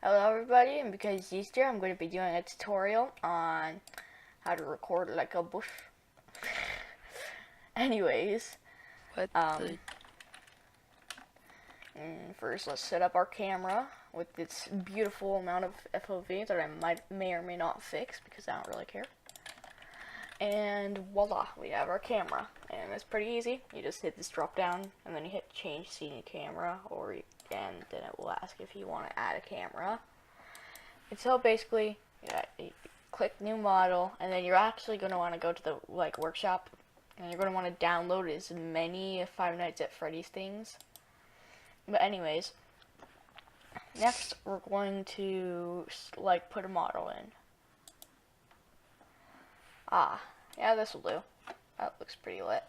Hello everybody, and because it's Easter, I'm going to be doing a tutorial on how to record like a bush. Anyways, What first let's set up our camera with its beautiful amount of FOV that I may or may not fix because I don't really care. And voila, we have our camera, and it's pretty easy. You just hit this drop down, and then you hit change scene camera, and then it will ask if you want to add a camera. And so basically, you click new model, and then you're actually going to want to go to the workshop, and you're going to want to download as many Five Nights at Freddy's things. But anyways, next we're going to put a model in. Yeah, this will do. That looks pretty lit.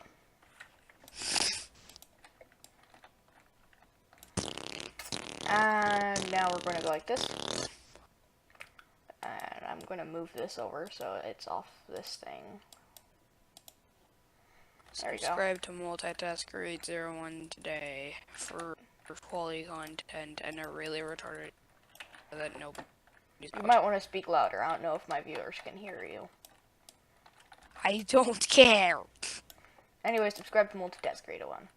And now we're going to go like this. And I'm going to move this over so it's off this thing. There we go. Subscribe to Multitasker 801 today for quality content and a really retarded that nobody's You might want to speak louder. I don't know if my viewers can hear you. I don't care. Anyway, subscribe to Multitasker 801.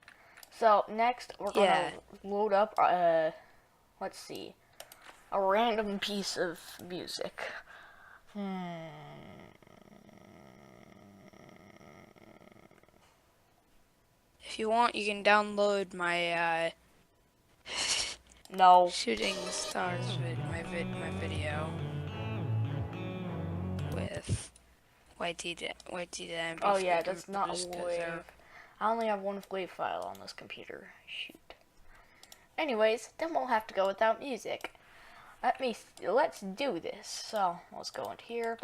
So next we're gonna load up let's see, a random piece of music. If you want, you can download my No. shooting stars my video with YT Oh yeah, that's not a wave. I only have one wave file on this computer. Shoot. Anyways, then we'll have to go without music. Let's do this. So let's go into here.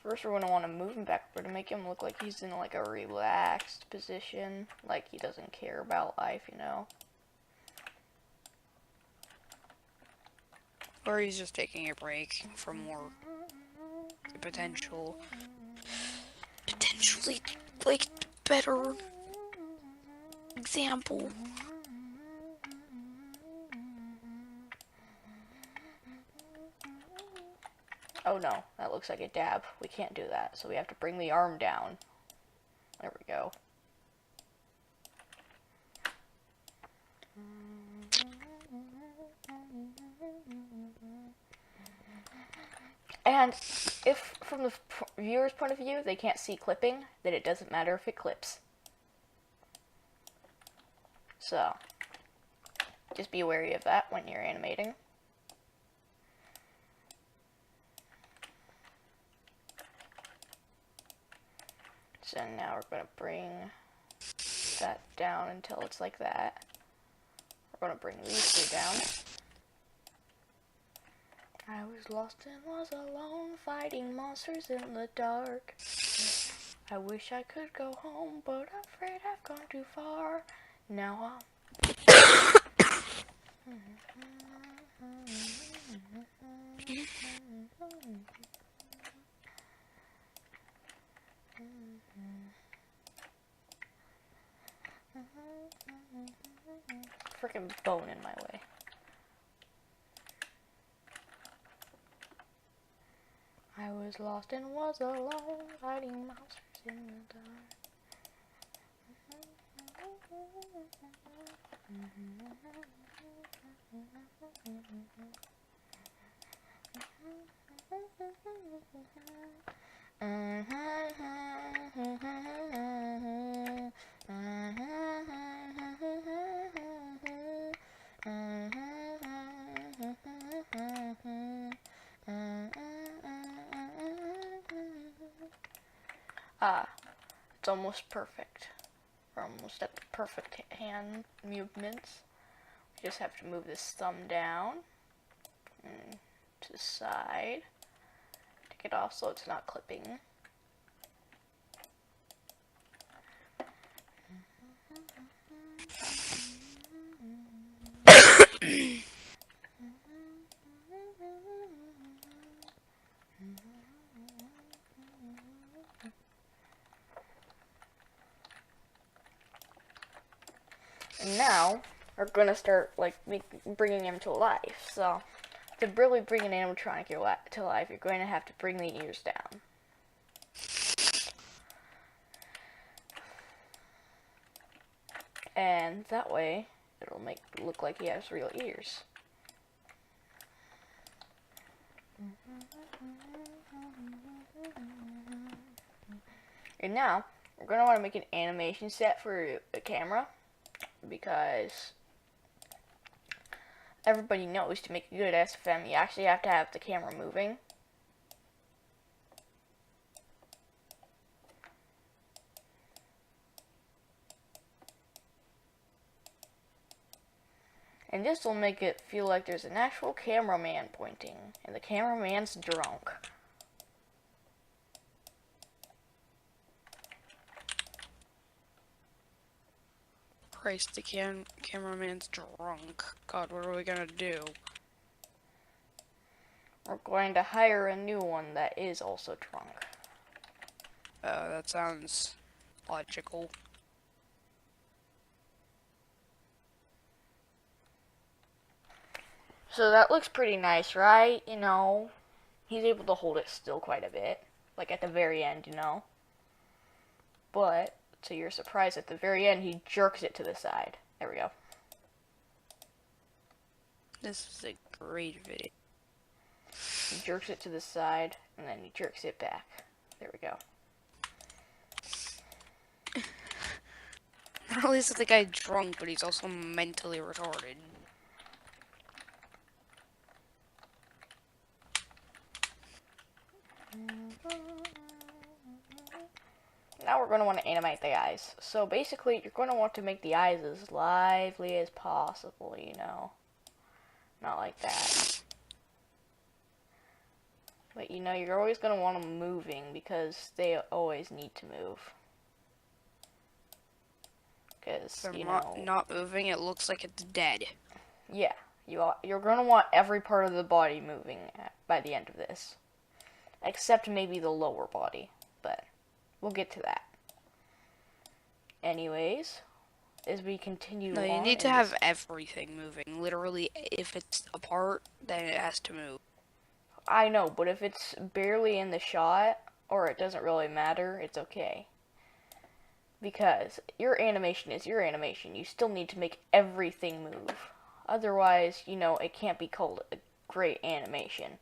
First, we're gonna want to move him backward to make him look like he's in like a relaxed position, like he doesn't care about life, you know. Or he's just taking a break from work. Potentially like better example. Oh no, that looks like a dab. We can't do that, so we have to bring the arm down. There we go. And if, from the viewer's point of view, they can't see clipping, then it doesn't matter if it clips. So, just be wary of that when you're animating. So now we're going to bring that down until it's like that. We're going to bring these two down. I was lost and was alone, fighting monsters in the dark. I wish I could go home, but I'm afraid I've gone too far. Now freaking bone in my way. I was lost and was alone, fighting monsters in the dark. It's almost perfect. We're almost at the perfect hand movements. We just have to move this thumb down and to the side. Take it off so it's not clipping. And now are gonna start like bringing him to life. So to really bring an animatronic to life, you're going to have to bring the ears down. And that way, it'll make it look like he has real ears. And now, we're going to want to make an animation set for the camera, because everybody knows to make a good SFM, you actually have to have the camera moving. And this will make it feel like there's an actual cameraman pointing, and the cameraman's drunk. Christ, the cameraman's drunk. God, what are we gonna do? We're going to hire a new one that is also drunk. That sounds logical. So that looks pretty nice, right? You know, he's able to hold it still quite a bit. Like at the very end, you know. But, to your surprise, at the very end, he jerks it to the side. There we go. This is a great video. He jerks it to the side, and then he jerks it back. There we go. Not only is the guy drunk, but he's also mentally retarded. Now we're going to want to animate the eyes. So basically, you're going to want to make the eyes as lively as possible, you know. Not like that. But you know, you're always going to want them moving, because they always need to move. Because, you know, not moving, it looks like it's dead. Yeah, you're going to want every part of the body moving by the end of this. Except maybe the lower body, but we'll get to that. Anyways, as we continue No, on... you need to have everything moving. Literally, if it's apart, then it has to move. I know, but if it's barely in the shot, or it doesn't really matter, it's okay. Because your animation is your animation. You still need to make everything move. Otherwise, you know, it can't be called a great animation.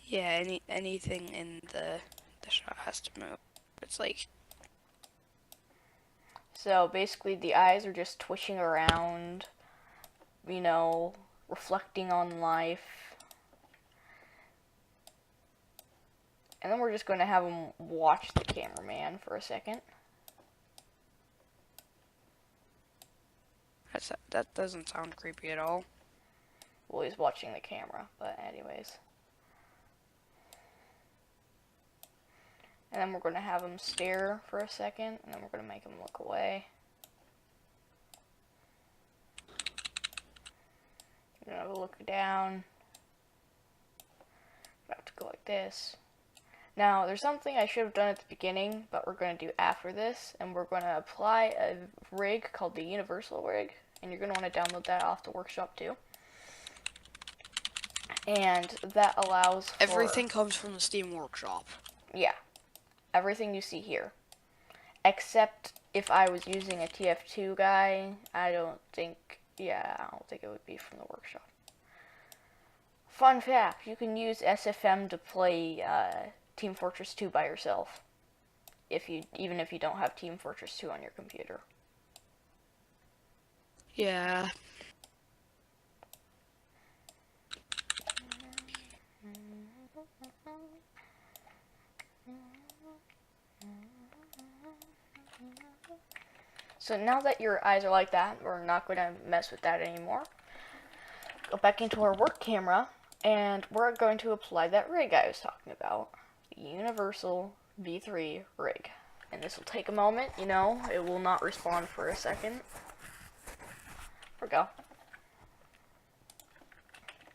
Yeah, anything in the shot has to move. It's like... So basically the eyes are just twitching around, you know, reflecting on life. And then we're just going to have him watch the cameraman for a second. That doesn't sound creepy at all. Well, he's watching the camera, but anyways. And then we're going to have him stare for a second, and then we're going to make him look away. We're going to look down. We have to go like this. Now, there's something I should have done at the beginning, but we're going to do after this, and we're going to apply a rig called the Universal rig, and you're going to want to download that off the workshop too. And that allows for... Everything comes from the Steam Workshop. Yeah. Everything you see here. Except if I was using a TF2 guy, I don't think it would be from the workshop. Fun fact, you can use SFM to play Team Fortress 2 by yourself. Even if you don't have Team Fortress 2 on your computer. Yeah. So now that your eyes are like that, we're not going to mess with that anymore. Go back into our work camera, and we're going to apply that rig I was talking about. The Universal V3 rig. And this will take a moment, you know, it will not respond for a second. There we go.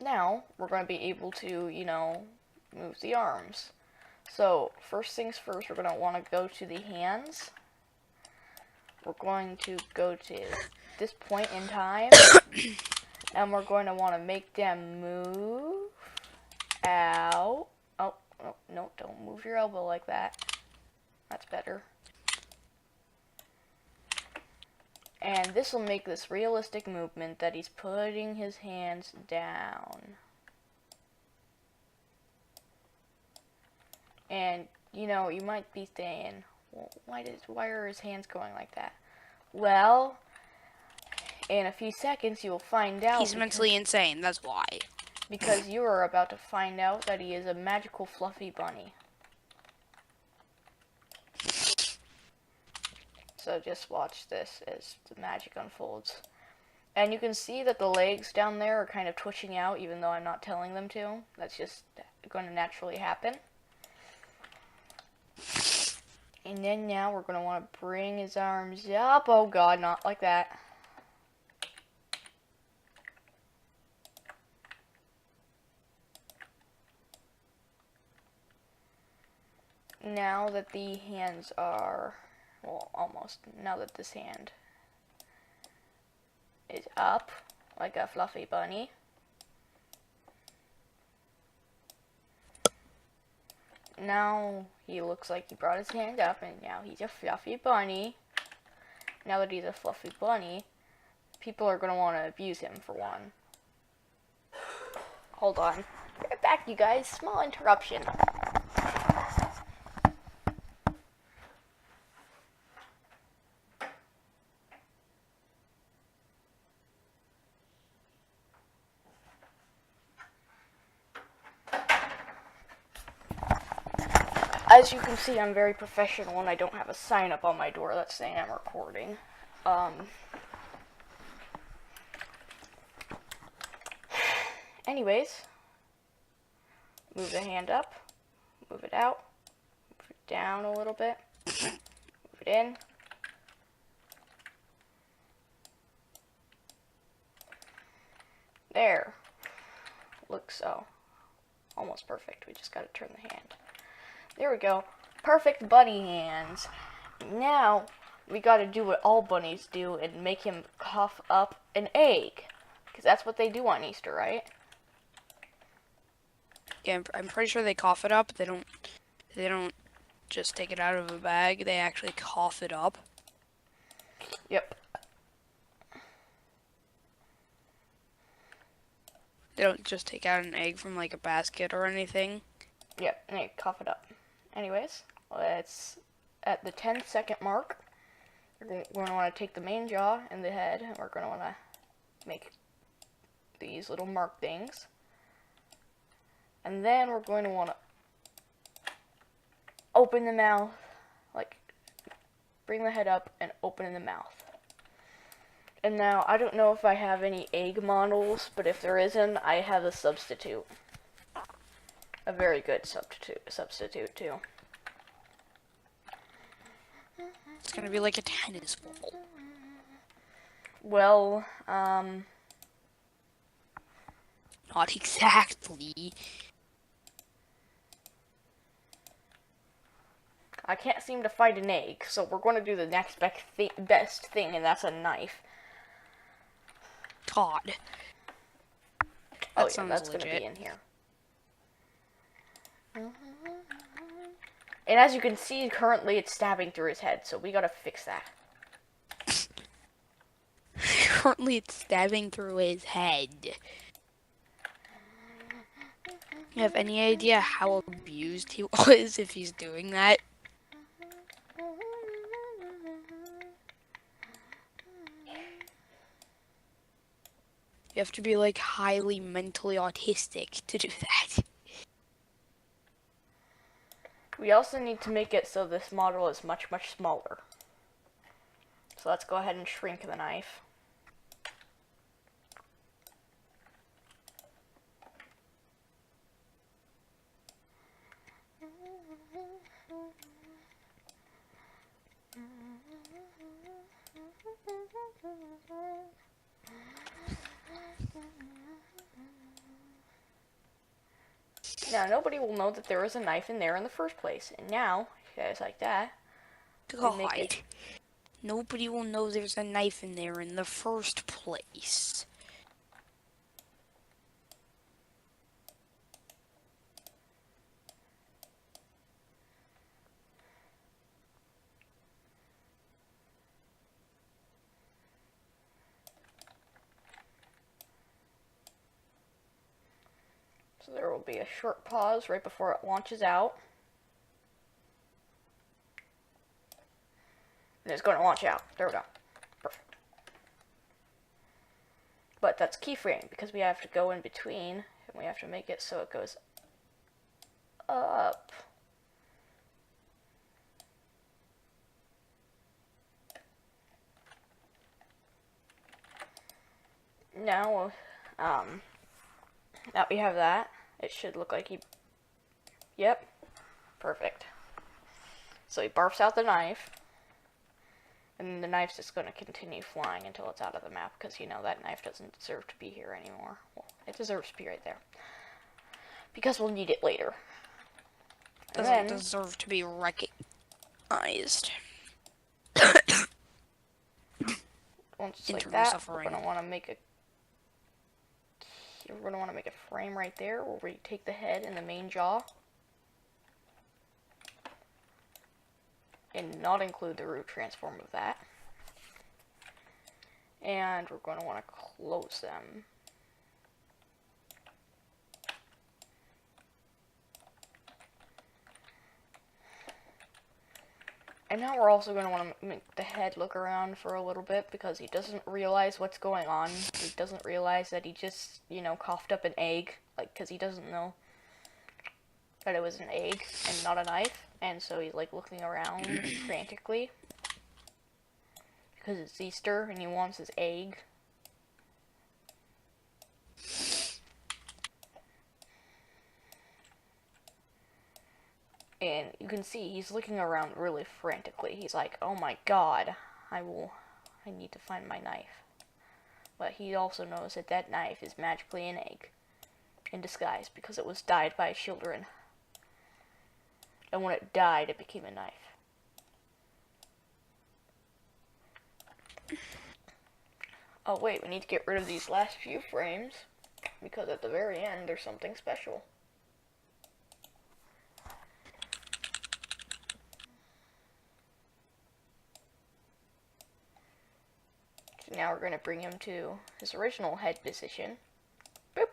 Now, we're going to be able to, you know, move the arms. So, first things first, we're going to want to go to the hands. We're going to go to this point in time, and we're going to want to make them move out. Oh, no, don't move your elbow like that. That's better. And this will make this realistic movement that he's putting his hands down. And, you know, you might be saying, well, why are his hands going like that? Well, in a few seconds you'll find out. He's mentally insane, that's why. Because you are about to find out that he is a magical fluffy bunny. So just watch this as the magic unfolds. And you can see that the legs down there are kind of twitching out, even though I'm not telling them to. That's just going to naturally happen. And then now we're going to want to bring his arms up. Oh god, not like that. Now that the hands are, well, almost, now that this hand is up, like a fluffy bunny, now he looks like he brought his hand up, and now he's a fluffy bunny. Now that he's a fluffy bunny, people are going to want to abuse him, for one. Hold on. Be right back, you guys. Small interruption. As you can see, I'm very professional and I don't have a sign up on my door that's saying I'm recording. Anyways, move the hand up, move it out, move it down a little bit, move it in. There. Looks so almost perfect. We just gotta turn the hand. There we go. Perfect bunny hands. Now, we gotta do what all bunnies do and make him cough up an egg. Because that's what they do on Easter, right? Yeah, I'm pretty sure they cough it up. They don't just take it out of a bag. They actually cough it up. Yep. They don't just take out an egg from like a basket or anything. Yep, and they cough it up. Anyways, let's, at the 10-second mark, we're going to want to take the main jaw and the head, and we're going to want to make these little mark things. And then we're going to want to open the mouth, like, bring the head up and open the mouth. And now, I don't know if I have any egg models, but if there isn't, I have a substitute. A very good substitute too. It's gonna be like a tennis ball. Well, not exactly. I can't seem to find an egg, so we're going to do the next best thing, and that's a knife. Todd. Oh yeah, that's going to be in here. And as you can see, currently it's stabbing through his head, so we gotta fix that. Currently it's stabbing through his head. You have any idea how abused he was if he's doing that? You have to be like highly mentally autistic to do that. We also need to make it so this model is much, much smaller. So let's go ahead and shrink the knife. Now, nobody will know that there was a knife in there in the first place. And now, you guys like that, God. Nobody will know there's a knife in there in the first place. So there will be a short pause right before it launches out. And it's going to launch out. There we go. Perfect. But that's keyframe because we have to go in between and we have to make it so it goes up. Now, that we have that, it should look like yep, perfect. So he barfs out the knife, and the knife's just going to continue flying until it's out of the map, because, you know, that knife doesn't deserve to be here anymore. Well, it deserves to be right there, because we'll need it later. Doesn't deserve to be recognized. Once it's like that, we're going to want to make a frame right there where we take the head and the main jaw and not include the root transform of that. And we're going to want to close them. And now we're also going to want to make the head look around for a little bit because he doesn't realize what's going on. He doesn't realize that he just, you know, coughed up an egg, like, because he doesn't know that it was an egg and not a knife. And so he's, like, looking around frantically because it's Easter and he wants his egg. And you can see he's looking around really frantically. He's like, oh my god, I need to find my knife. But he also knows that that knife is magically an egg in disguise because it was dyed by children. And when it died, it became a knife. Oh wait, we need to get rid of these last few frames because at the very end there's something special. So now we're going to bring him to his original head position. Boop.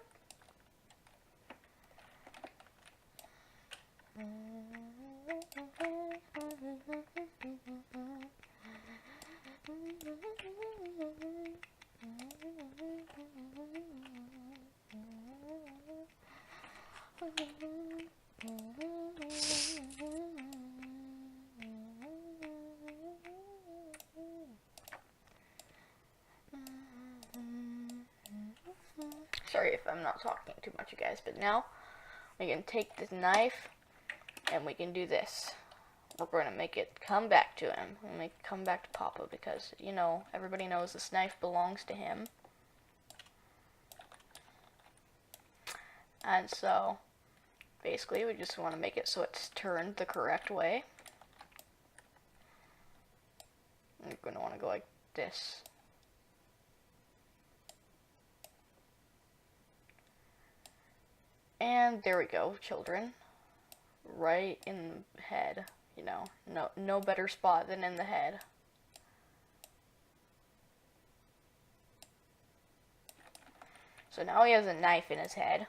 Sorry if I'm not talking too much, you guys, but now we can take this knife and we can do this. We're going to make it come back to him. We'll make it come back to Papa because, you know, everybody knows this knife belongs to him. And so, basically, we just want to make it so it's turned the correct way. We're going to want to go like this. And there we go, children. Right in the head, you know. No better spot than in the head. So now he has a knife in his head.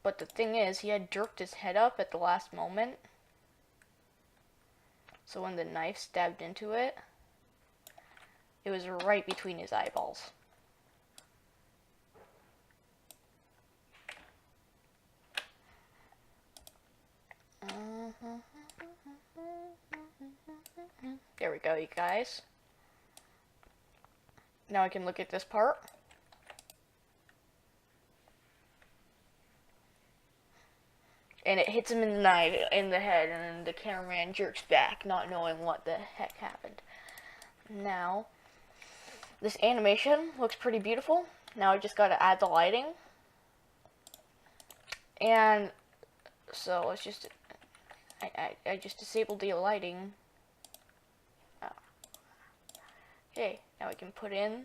But the thing is, he had jerked his head up at the last moment. So when the knife stabbed into it, it was right between his eyeballs. There we go, you guys. Now I can look at this part. And it hits him in the knife, in the head, and then the cameraman jerks back, not knowing what the heck happened. Now, this animation looks pretty beautiful. Now I just gotta add the lighting. And so let's just, I just disabled the lighting Okay, now we can put in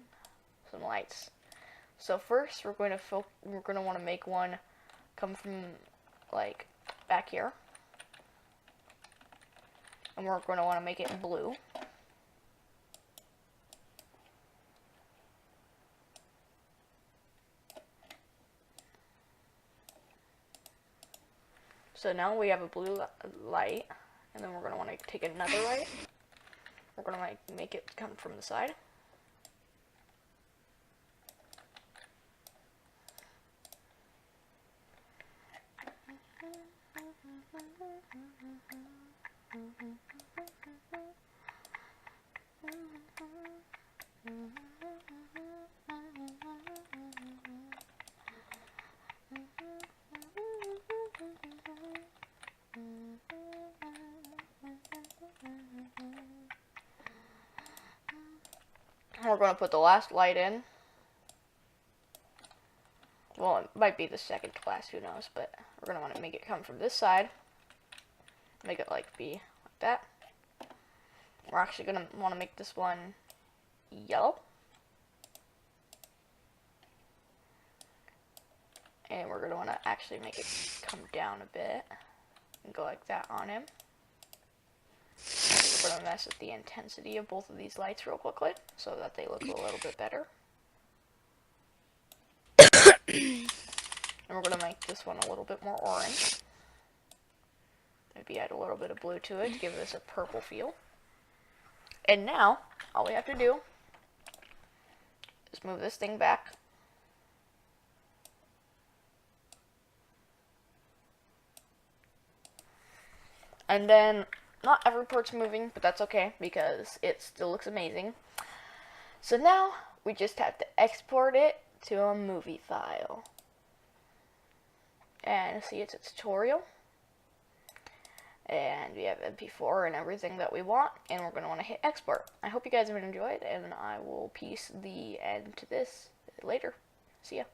some lights. So first, we're going to want to make one come from like back here, and we're going to want to make it blue. So now we have a blue light, and then we're going to want to take another light. We're going to make it come from the side. We're going to put the last light in. Well, it might be the second to last, who knows, but we're going to want to make it come from this side. Make it like be like that. We're actually going to want to make this one yellow. And we're going to want to actually make it come down a bit and go like that on him. We're going to mess with the intensity of both of these lights real quickly so that they look a little bit better. And we're going to make this one a little bit more orange. Maybe add a little bit of blue to it to give this a purple feel. And now, all we have to do is move this thing back. And then, not every part's moving, but that's okay because it still looks amazing. So now, we just have to export it to a movie file. And see, it's a tutorial. And we have MP4 and everything that we want, and we're going to want to hit export. I hope you guys have enjoyed, and I will piece the end to this later. See ya.